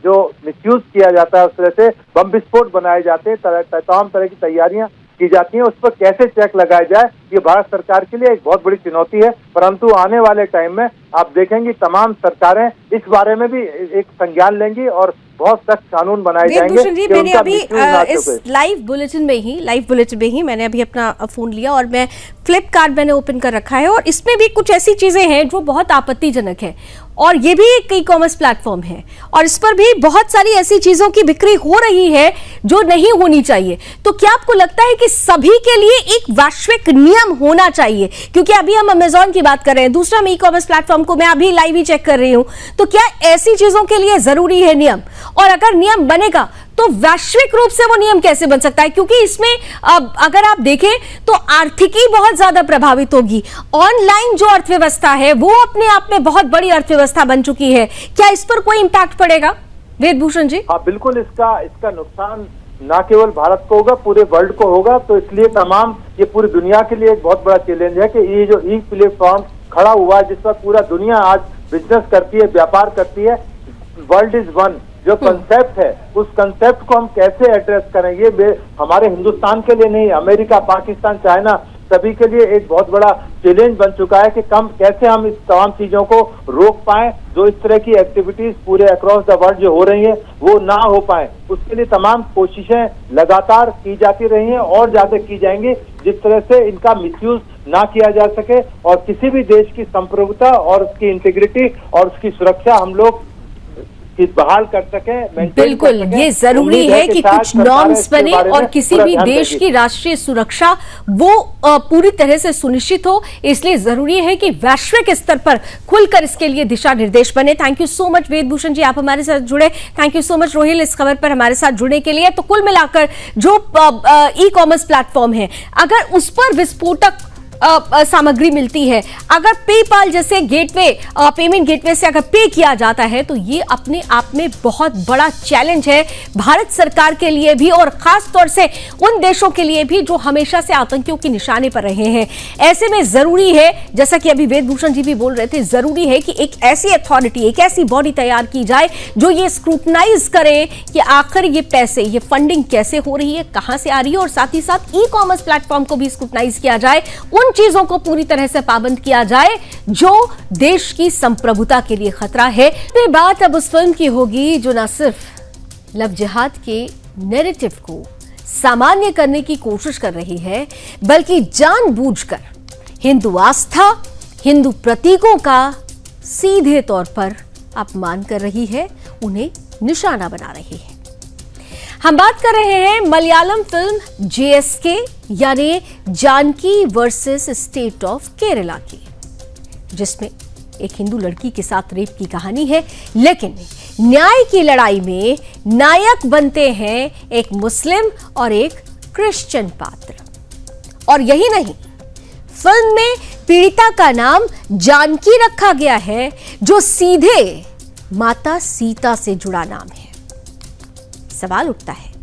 S2: जो मिसयूज किया जाता है, उस तरह से बम विस्फोट बनाए जाते हैं, तमाम तरह की तैयारियां की जाती हैं, उस पर कैसे चेक लगाया जाए, ये भारत सरकार के लिए एक बहुत बड़ी चुनौती है। परंतु आने वाले टाइम में आप देखेंगे तमाम सरकारें इस बारे में भी एक संज्ञान लेंगी और बहुत सख्त कानून बनाए जाएंगे।
S1: मैंने अभी इस लाइव बुलेटिन में ही मैंने अभी अपना फोन लिया और मैं फ्लिपकार्ट मैंने ओपन कर रखा है, और इसमें भी कुछ ऐसी चीजें हैं जो बहुत आपत्तिजनक है, और ये भी एक ई कॉमर्स प्लेटफॉर्म है और इस पर भी बहुत सारी ऐसी चीजों की बिक्री हो रही है जो नहीं होनी चाहिए। तो क्या आपको लगता है कि सभी के लिए एक वैश्विक नियम होना चाहिए? क्योंकि अभी हम अमेजॉन की बात कर रहे हैं, दूसरा ई कॉमर्स प्लेटफॉर्म को मैं अभी लाइव ही चेक कर रही हूं, तो क्या ऐसी चीजों के लिए जरूरी है नियम? और अगर नियम बनेगा तो वैश्विक रूप से वो नियम कैसे बन सकता है? क्योंकि इसमें अगर आप देखें तो आर्थिकी बहुत ज्यादा प्रभावित होगी। ऑनलाइन जो अर्थव्यवस्था है वो अपने आप में बहुत बड़ी अर्थव्यवस्था बन चुकी है, क्या इस पर कोई इंपैक्ट पड़ेगा वेदभूषण जी?
S2: हाँ बिल्कुल, इसका नुकसान न केवल भारत को होगा, पूरे वर्ल्ड को होगा। तो इसलिए ये पूरी दुनिया के लिए एक बहुत बड़ा चैलेंज है कि ये जो ई प्लेटफॉर्म खड़ा हुआ है जिस पर पूरा दुनिया आज बिजनेस करती है, व्यापार करती है, वर्ल्ड इज वन जो कंसेप्ट है, उस कंसेप्ट को हम कैसे एड्रेस करें, ये हमारे हिंदुस्तान के लिए नहीं, अमेरिका, पाकिस्तान, चाइना सभी के लिए एक बहुत बड़ा चैलेंज बन चुका है कि कैसे हम इस तमाम चीजों को रोक पाएं, जो इस तरह की एक्टिविटीज पूरे अक्रॉस द वर्ल्ड जो हो रही हैं वो ना हो पाए। उसके लिए तमाम कोशिशें लगातार की जाती रही हैं और ज्यादा की जाएंगी, जिस तरह से इनका मिसयूज ना किया जा सके और किसी भी देश की संप्रभुता और उसकी इंटीग्रिटी और उसकी सुरक्षा हम लोग बहाल कर सके।
S1: बिल्कुल, ये जरूरी है कि कुछ नॉर्म्स बने और किसी भी देश की राष्ट्रीय सुरक्षा वो पूरी तरह से सुनिश्चित हो, इसलिए जरूरी है कि वैश्विक स्तर पर खुलकर इसके लिए दिशा निर्देश बने। थैंक यू सो मच वेदभूषण जी, आप हमारे साथ जुड़े। Thank you so much Rohail इस खबर पर हमारे साथ जुड़ने के लिए। तो कुल मिलाकर जो ई कॉमर्स प्लेटफॉर्म है, अगर उस पर विस्फोटक सामग्री मिलती है। अगर पेपाल जैसे गेटवे, पेमेंट गेटवे से अगर पे किया जाता है तो ये अपने आप में बहुत बड़ा चैलेंज है भारत सरकार के लिए भी, और खास तौर से उन देशों के लिए भी जो हमेशा से आतंकियों के निशाने पर रहे हैं। ऐसे में जरूरी है, जैसा कि अभी वेदभूषण जी भी बोल रहे थे, जरूरी है कि एक ऐसी अथॉरिटी, एक ऐसी बॉडी तैयार की जाए जो ये स्क्रूटनाइज करे कि आखिर ये पैसे, ये फंडिंग कैसे हो रही है, कहां से आ रही है, और साथ ही साथ ई कॉमर्स प्लेटफॉर्म को भी स्क्रूटनाइज किया जाए, उन चीजों को पूरी तरह से पाबंद किया जाए जो देश की संप्रभुता के लिए खतरा है। तो बात अब उस फिल्म की होगी जो न सिर्फ लव जिहाद के नैरेटिव को सामान्य करने की कोशिश कर रही है, बल्कि जानबूझकर हिंदू आस्था, हिंदू प्रतीकों का सीधे तौर पर अपमान कर रही है, उन्हें निशाना बना रही है। हम बात कर रहे हैं मलयालम फिल्म JSK यानी Janaki versus state of Kerala की, जिसमें एक हिंदू लड़की के साथ रेप की कहानी है, लेकिन न्याय की लड़ाई में नायक बनते हैं एक मुस्लिम और एक क्रिश्चियन पात्र। और यही नहीं, फिल्म में पीड़िता का नाम जानकी रखा गया है, जो सीधे माता सीता से जुड़ा नाम है। सवाल उठता है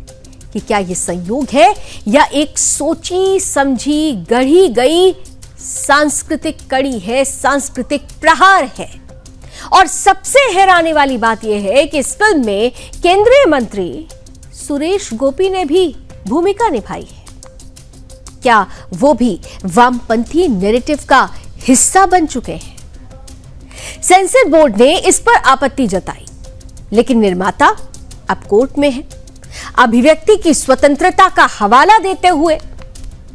S1: कि क्या यह संयोग है या एक सोची समझी गढ़ी गई सांस्कृतिक कड़ी है, सांस्कृतिक प्रहार है। और सबसे हैरानी वाली बात यह है कि इस फिल्म में केंद्रीय मंत्री सुरेश गोपी ने भी भूमिका निभाई है। क्या वो भी वामपंथी नैरेटिव का हिस्सा बन चुके हैं? सेंसर बोर्ड ने इस पर आपत्ति जताई, लेकिन निर्माता अब कोर्ट में है। अभिव्यक्ति की स्वतंत्रता का हवाला देते हुए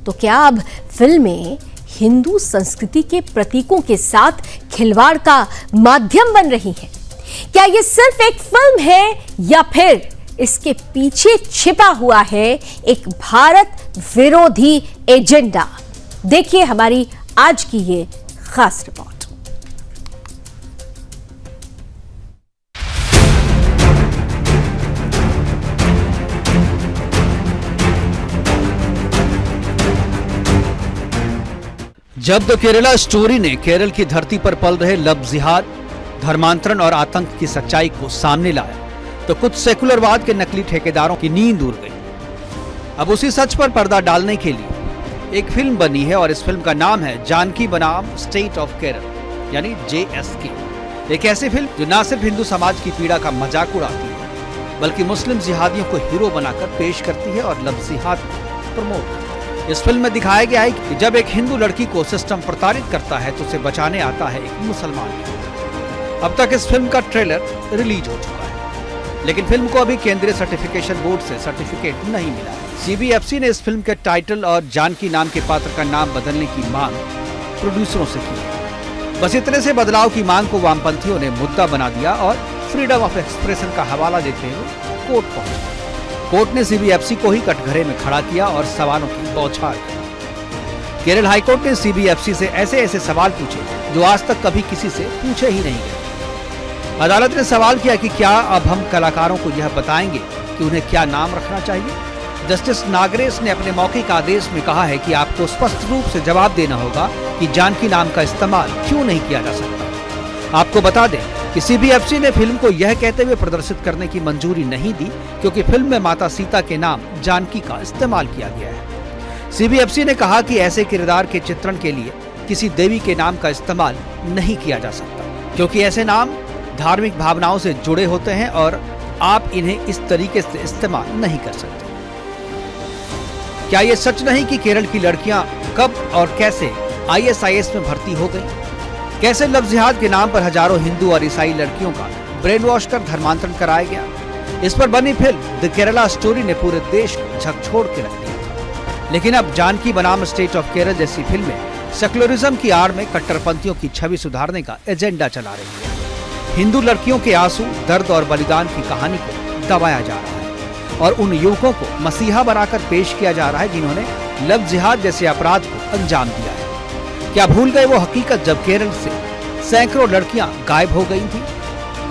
S1: तो क्या अब फिल्में हिंदू संस्कृति के प्रतीकों के साथ खिलवाड़ का माध्यम बन रही हैं? क्या यह सिर्फ एक फिल्म है या फिर इसके पीछे छिपा हुआ है एक भारत विरोधी एजेंडा? देखिए हमारी आज की ये खास रिपोर्ट।
S5: जब द केरला स्टोरी ने केरल की धरती पर पल रहे लव जिहाद, धर्मांतरण और आतंक की सच्चाई को सामने लाया तो कुछ सेकुलरवाद के नकली ठेकेदारों की नींद उड़ गई। अब उसी सच पर पर्दा डालने के लिए एक फिल्म बनी है और इस फिल्म का नाम है जानकी बनाम स्टेट ऑफ केरल यानी JSK। एक ऐसी फिल्म जो न सिर्फ हिंदू समाज की पीड़ा का मजाक उड़ाती है बल्कि मुस्लिम जिहादियों को हीरो बनाकर पेश करती है और लव जिहाद को प्रमोट करती है। इस फिल्म में दिखाया गया है कि जब एक हिंदू लड़की को सिस्टम प्रताड़ित करता है तो उसे बचाने आता है एक मुसलमान। अब तक इस फिल्म का ट्रेलर रिलीज हो चुका है, लेकिन फिल्म को अभी केंद्रीय सर्टिफिकेशन बोर्ड से सर्टिफिकेट नहीं मिला है। CBFC ने इस फिल्म के टाइटल और जानकी नाम के पात्र का नाम बदलने की मांग प्रोड्यूसरों से की है। बस इतने से बदलाव की मांग को वामपंथियों ने मुद्दा बना दिया और फ्रीडम ऑफ एक्सप्रेशन का हवाला देते हुए कोर्ट पहुंचे। कोर्ट ने CBFC को ही कटघरे में खड़ा किया और सवालों की बौछार की। केरल हाईकोर्ट ने CBFC से ऐसे ऐसे सवाल पूछे जो आज तक कभी किसी से पूछे ही नहीं गए। अदालत ने सवाल किया कि क्या अब हम कलाकारों को यह बताएंगे कि उन्हें क्या नाम रखना चाहिए। जस्टिस नागरेश ने अपने मौखिक आदेश में कहा है कि आपको स्पष्ट रूप से जवाब देना होगा कि जानकी नाम का इस्तेमाल क्यों नहीं किया जा सकता। आपको बता दें कि CBFC ने फिल्म को यह कहते हुए प्रदर्शित करने की मंजूरी नहीं दी क्योंकि फिल्म में माता सीता के नाम जानकी का इस्तेमाल किया गया है। CBFC ने कहा कि ऐसे किरदार के चित्रण के लिए किसी देवी के नाम का इस्तेमाल नहीं किया जा सकता क्योंकि ऐसे नाम धार्मिक भावनाओं से जुड़े होते हैं और आप इन्हें इस तरीके से इस्तेमाल नहीं कर सकते। क्या यह सच नहीं कि केरल की लड़कियां कब और कैसे ISIS में भर्ती हो गई? कैसे लव जिहाद के नाम पर हजारों हिंदू और ईसाई लड़कियों का ब्रेन वॉश कर धर्मांतरण कराया गया? इस पर बनी फिल्म द केरला स्टोरी ने पूरे देश को झकझोर के रख दिया था। लेकिन अब जानकी बनाम स्टेट ऑफ केरल जैसी फिल्में सेकुलरिज्म की आड़ में कट्टरपंथियों की छवि सुधारने का एजेंडा चला रही है। हिंदू लड़कियों के आंसू, दर्द और बलिदान की कहानी को दबाया जा रहा है और उन युवकों को मसीहा बनाकर पेश किया जा रहा है जिन्होंने लव जिहाद जैसे अपराध को अंजाम दिया है। क्या भूल गए वो हकीकत जब केरल से सैकड़ों लड़कियां गायब हो गई थी,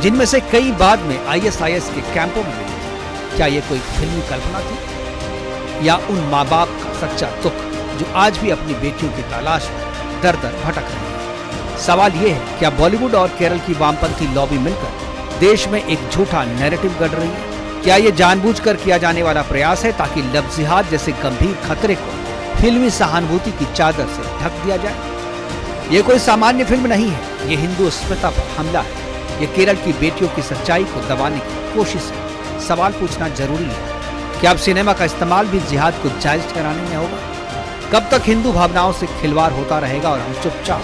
S5: जिनमें से कई बाद में ISIS के कैंपों में मिली थी? क्या ये कोई फिल्मी कल्पना थी या उन माँ बाप का सच्चा दुख जो आज भी अपनी बेटियों की तलाश में दर दर भटक रहे हैं। सवाल ये है, क्या बॉलीवुड और केरल की वामपंथी लॉबी मिलकर देश में एक झूठा नैरेटिव गढ़ रही है? क्या ये जानबूझकर किया जाने वाला प्रयास है ताकि लव जिहाद जैसे गंभीर खतरे को फिल्मी सहानुभूति की चादर से ढक दिया जाए? ये कोई सामान्य फिल्म नहीं है, ये हिंदू अस्मिता पर हमला है। ये केरल की बेटियों की सच्चाई को दबाने की कोशिश है। सवाल पूछना जरूरी है, क्या अब सिनेमा का इस्तेमाल भी जिहाद को जायज ठहराने में होगा? कब तक हिंदू भावनाओं से खिलवाड़ होता रहेगा और हम चुपचाप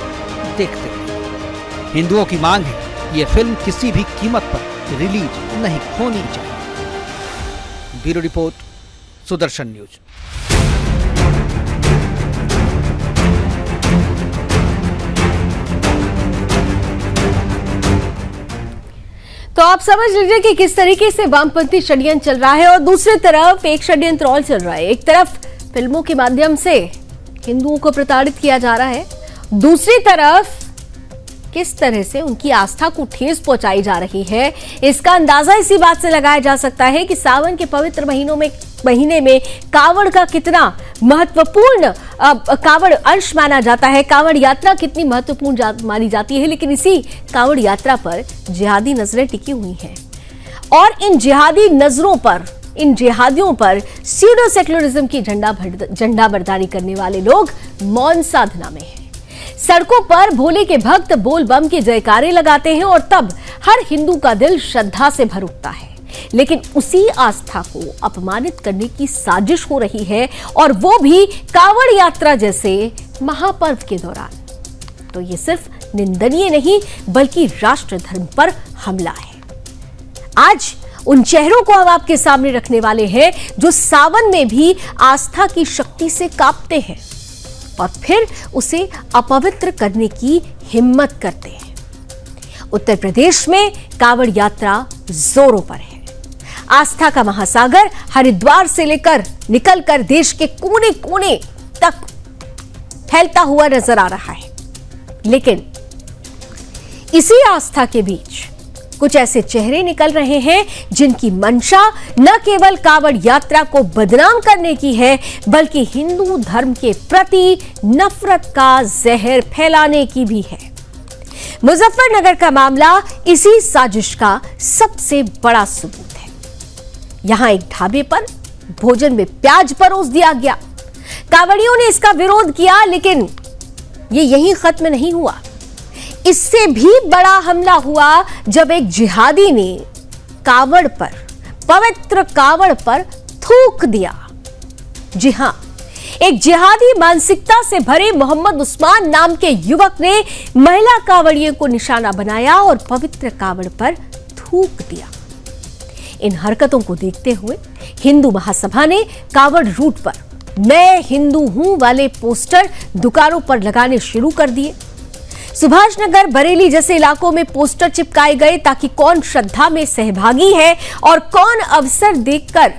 S5: देखते रहेंगे? हिंदुओं की मांग है, ये फिल्म किसी भी कीमत पर रिलीज नहीं होनी चाहिए। Bureau report, Sudarshan news.
S1: तो आप समझ लीजिए कि किस तरीके से वामपंथी षड्यंत्र चल रहा है और दूसरी तरफ एक षड्यंत्र और चल रहा है। एक तरफ फिल्मों के माध्यम से हिंदुओं को प्रताड़ित किया जा रहा है, दूसरी तरफ किस तरह से उनकी आस्था को ठेस पहुंचाई जा रही है, इसका अंदाजा इसी बात से लगाया जा सकता है कि सावन के पवित्र महीने में कावड़ का कितना महत्वपूर्ण कावड़ अंश माना जाता है, कावड़ यात्रा कितनी महत्वपूर्ण मानी जाती है। लेकिन इसी कावड़ यात्रा पर जिहादी नजरें टिकी हुई हैं और इन जिहादी नजरों पर, इन जिहादियों पर स्यूडो सेक्युलरिज्म की झंडा बरदारी करने वाले लोग मौन साधना में हैं। सड़कों पर भोले के भक्त बोल बम के जयकारे लगाते हैं और तब हर हिंदू का दिल श्रद्धा से भर उठता है। लेकिन उसी आस्था को अपमानित करने की साजिश हो रही है और वो भी कावड़ यात्रा जैसे महापर्व के दौरान। तो ये सिर्फ निंदनीय नहीं बल्कि राष्ट्र धर्म पर हमला है। आज उन चेहरों को हम आपके सामने रखने वाले हैं जो सावन में भी आस्था की शक्ति से कांपते हैं और फिर उसे अपवित्र करने की हिम्मत करते हैं। उत्तर प्रदेश में कावड़ यात्रा जोरों पर है। आस्था का महासागर हरिद्वार से लेकर निकलकर देश के कोने कोने तक फैलता हुआ नजर आ रहा है। लेकिन इसी आस्था के बीच कुछ ऐसे चेहरे निकल रहे हैं जिनकी मंशा न केवल कावड़ यात्रा को बदनाम करने की है बल्कि हिंदू धर्म के प्रति नफरत का जहर फैलाने की भी है। मुजफ्फरनगर का मामला इसी साजिश का सबसे बड़ा सबूत है। यहां एक ढाबे पर भोजन में प्याज परोस दिया गया। कावड़ियों ने इसका विरोध किया लेकिन ये यहीं खत्म नहीं हुआ। इससे भी बड़ा हमला हुआ जब एक जिहादी ने कावड़ पर, पवित्र कावड़ पर थूक दिया। जी हां, एक जिहादी मानसिकता से भरे मोहम्मद उस्मान नाम के युवक ने महिला कावड़ियों को निशाना बनाया और पवित्र कावड़ पर थूक दिया। इन हरकतों को देखते हुए हिंदू महासभा ने कावड़ रूट पर मैं हिंदू हूं वाले पोस्टर दुकानों पर लगाने शुरू कर दिए। सुभाष नगर, बरेली जैसे इलाकों में पोस्टर चिपकाए गए ताकि कौन श्रद्धा में सहभागी है और कौन अवसर देखकर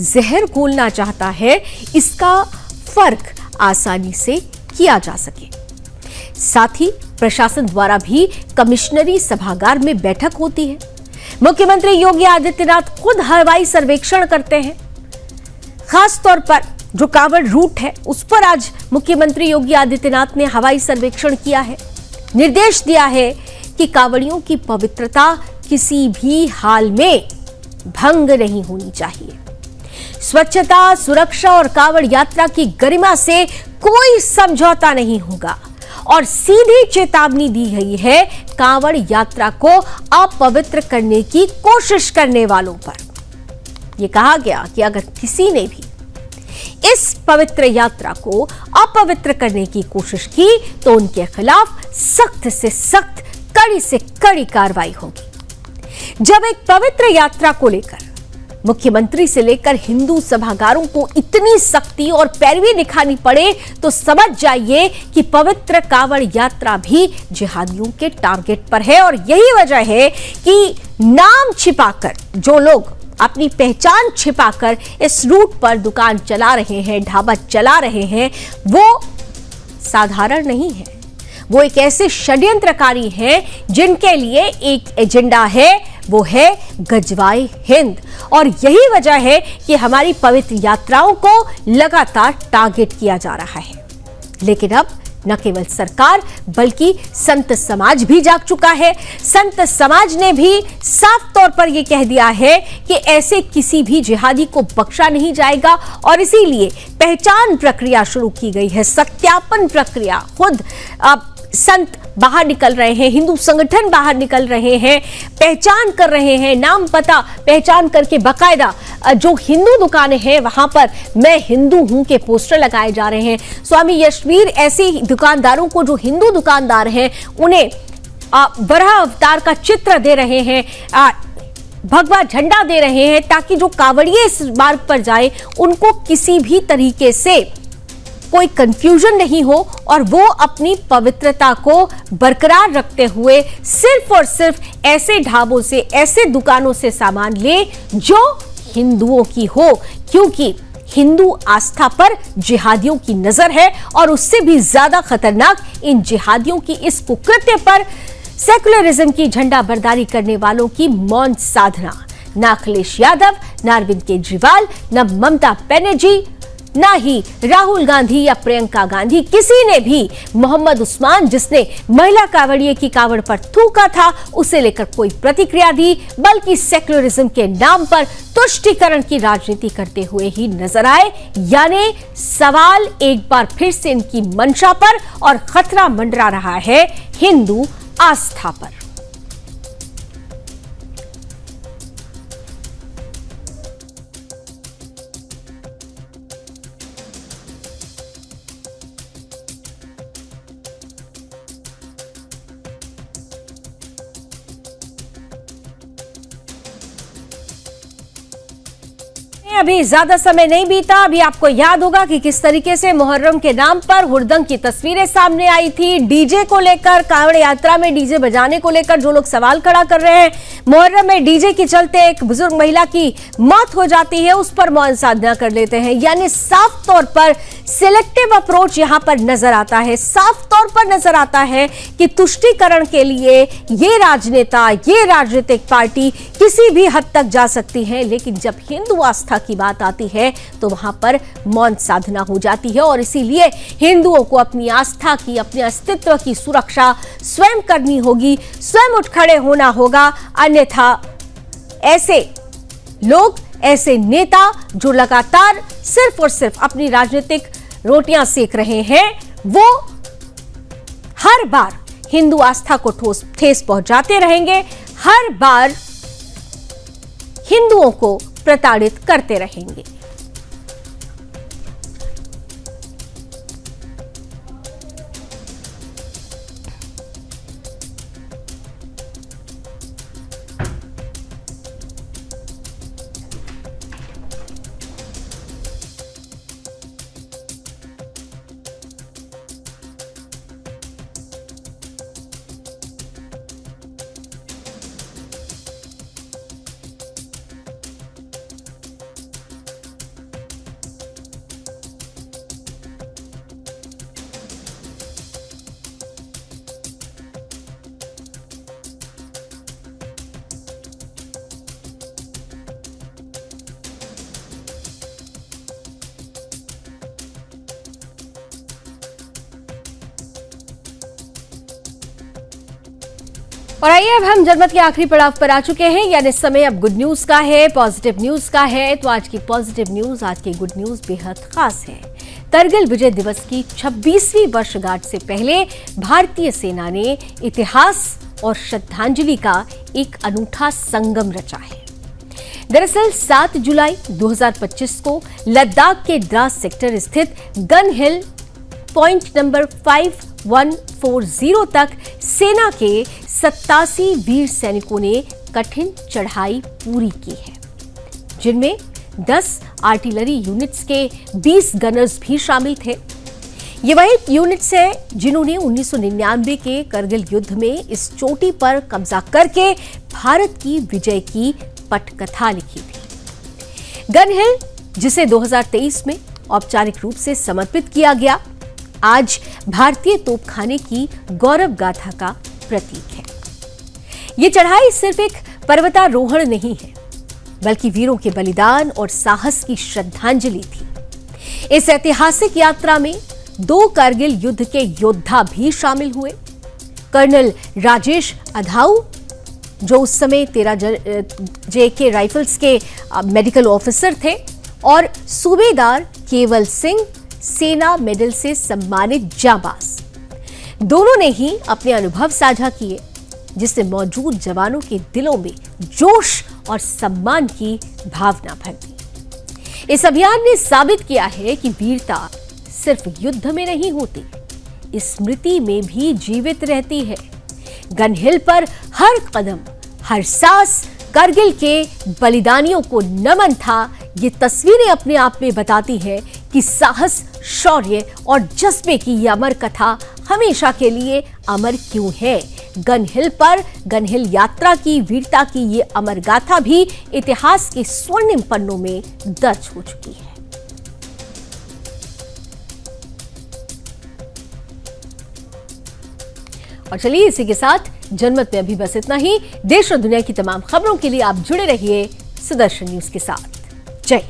S1: जहर घोलना चाहता है इसका फर्क आसानी से किया जा सके। साथ ही प्रशासन द्वारा भी कमिश्नरी सभागार में बैठक होती है। मुख्यमंत्री योगी आदित्यनाथ खुद हवाई सर्वेक्षण करते हैं। खास तौर पर जो कावड़ रूट है उस पर आज मुख्यमंत्री योगी आदित्यनाथ ने हवाई सर्वेक्षण किया है। निर्देश दिया है कि कावड़ियों की पवित्रता किसी भी हाल में भंग नहीं होनी चाहिए। स्वच्छता, सुरक्षा और कावड़ यात्रा की गरिमा से कोई समझौता नहीं होगा और सीधी चेतावनी दी गई है कावड़ यात्रा को अपवित्र करने की कोशिश करने वालों पर। यह कहा गया कि अगर किसी ने भी इस पवित्र यात्रा को अपवित्र करने की कोशिश की तो उनके खिलाफ सख्त से सख्त, कड़ी से कड़ी कार्रवाई होगी। जब एक पवित्र यात्रा को लेकर मुख्यमंत्री से लेकर हिंदू सभागारों को इतनी सख्ती और पैरवी दिखानी पड़े तो समझ जाइए कि पवित्र कावड़ यात्रा भी जिहादियों के टारगेट पर है। और यही वजह है कि नाम छिपाकर जो लोग अपनी पहचान छिपाकर इस रूट पर दुकान चला रहे हैं, ढाबा चला रहे हैं, वो साधारण नहीं है। वो एक ऐसे षड्यंत्रकारी हैं जिनके लिए एक एजेंडा है वो है गजवाए हिंद। और यही वजह है कि हमारी पवित्र यात्राओं को लगातार टारगेट किया जा रहा है। लेकिन अब न केवल सरकार बल्कि संत समाज भी जाग चुका है। संत समाज ने भी साफ तौर पर यह कह दिया है कि ऐसे किसी भी जिहादी को बख्शा नहीं जाएगा और इसीलिए पहचान प्रक्रिया शुरू की गई है, सत्यापन प्रक्रिया। खुद अब संत बाहर निकल रहे हैं, हिंदू संगठन बाहर निकल रहे हैं, पहचान कर रहे हैं, नाम पता पहचान करके बकायदा जो हिंदू दुकानें हैं वहां पर मैं हिंदू हूं के पोस्टर लगाए जा रहे हैं। स्वामी यशवीर ऐसे दुकानदारों को, जो हिंदू दुकानदार हैं, उन्हें वराह अवतार का चित्र दे रहे हैं, भगवा झंडा दे रहे हैं, ताकि जो कांवड़िए इस मार्ग पर जाए उनको किसी भी तरीके से कोई कंफ्यूजन नहीं हो और वो अपनी पवित्रता को बरकरार रखते हुए सिर्फ और सिर्फ ऐसे ढाबों से, ऐसे दुकानों से सामान ले जो हिंदुओं की हो, क्योंकि हिंदू आस्था पर जिहादियों की नजर है। और उससे भी ज्यादा खतरनाक इन जिहादियों की इस कुकृत्य पर सेकुलरिज्म की झंडा बरदारी करने वालों की मौन साधना। न अखिलेश यादव, न अरविंद केजरीवाल, न ममता बनर्जी, ना ही राहुल गांधी या प्रियंका गांधी, किसी ने भी मोहम्मद उस्मान, जिसने महिला कांवड़िए की कांवड़ पर थूका था, उसे लेकर कोई प्रतिक्रिया दी, बल्कि सेक्युलरिज्म के नाम पर तुष्टीकरण की राजनीति करते हुए ही नजर आए। यानी सवाल एक बार फिर से इनकी मंशा पर और खतरा मंडरा रहा है हिंदू आस्था पर। अभी ज्यादा समय नहीं बीता, अभी आपको याद होगा कि किस तरीके से मुहर्रम के नाम पर हुड़दंग की तस्वीरें सामने आई थी। डीजे को लेकर, कांवड़ यात्रा में डीजे बजाने को लेकर जो लोग सवाल खड़ा कर रहे हैं, मुहर्रम में डीजे के चलते एक बुजुर्ग महिला की मौत हो जाती है, उस पर मौन साधना कर लेते हैं। यानी साफ तौर पर सिलेक्टिव अप्रोच यहां पर नजर आता है। साफ तौर पर नजर आता है कि तुष्टीकरण के लिए ये राजनेता, ये राजनीतिक पार्टी किसी भी हद तक जा सकती है, लेकिन जब हिंदू आस्था की बात आती है तो वहां पर मौन साधना हो जाती है। और इसीलिए हिंदुओं को अपनी आस्था की, अपने अस्तित्व की सुरक्षा स्वयं करनी होगी, स्वयं उठ खड़े होना होगा। अन्यथा ऐसे लोग, ऐसे नेता जो लगातार सिर्फ और सिर्फ अपनी राजनीतिक रोटियां सेक रहे हैं, वो हर बार हिंदू आस्था को ठेस पहुंचाते रहेंगे, हर बार हिंदुओं को प्रताड़ित करते रहेंगे। और आइए अब हम जनमत के आखिरी पड़ाव पर आ चुके हैं, यानी समय अब गुड न्यूज का है, पॉजिटिव न्यूज का है। तो आज की पॉजिटिव न्यूज, आज की गुड न्यूज बेहद खास है। करगिल विजय दिवस की 26वीं वर्षगांठ से पहले भारतीय सेना ने इतिहास और श्रद्धांजलि का एक अनूठा संगम रचा है। दरअसल 7 जुलाई 2025 को लद्दाख के द्रास सेक्टर स्थित गन हिल पॉइंट नंबर 5140 तक सेना के 87 वीर सैनिकों ने कठिन चढ़ाई पूरी की है, जिनमें 10 आर्टिलरी यूनिट्स के 20 गनर्स भी शामिल थे। ये वही यूनिट्स हैं जिन्होंने 1999 के करगिल युद्ध में इस चोटी पर कब्जा करके भारत की विजय की पटकथा लिखी थी। गन हिल, जिसे 2023 में औपचारिक रूप से समर्पित किया गया, आज भारतीय तोपखाने की गौरव गाथा का प्रतीक है। ये चढ़ाई सिर्फ एक पर्वतारोहण नहीं है, बल्कि वीरों के बलिदान और साहस की श्रद्धांजलि थी। इस ऐतिहासिक यात्रा में 2 कारगिल युद्ध के योद्धा भी शामिल हुए। कर्नल राजेश अधाऊ, जो उस समय 13 JK राइफल्स के मेडिकल ऑफिसर थे, और सूबेदार केवल सिंह, सेना मेडल से सम्मानित जांबाज। दोनों ने ही अपने अनुभव साझा किए, जिससे मौजूद जवानों के दिलों में जोश और सम्मान की भावना भर दी। इस अभियान ने साबित किया है कि वीरता सिर्फ युद्ध में नहीं होती, स्मृति में भी जीवित रहती है। गन हिल पर हर कदम, हर सांस कारगिल के बलिदानियों को नमन था। ये तस्वीरें अपने आप में बताती हैं कि साहस, शौर्य और जज्बे की यह अमर कथा हमेशा के लिए अमर क्यों है। गन हिल पर, गन हिल यात्रा की वीरता की ये अमर गाथा भी इतिहास के स्वर्णिम पन्नों में दर्ज हो चुकी है। और चलिए इसी के साथ जनमत में अभी बस इतना ही। देश और दुनिया की तमाम खबरों के लिए आप जुड़े रहिए सुदर्शन न्यूज के साथ। जय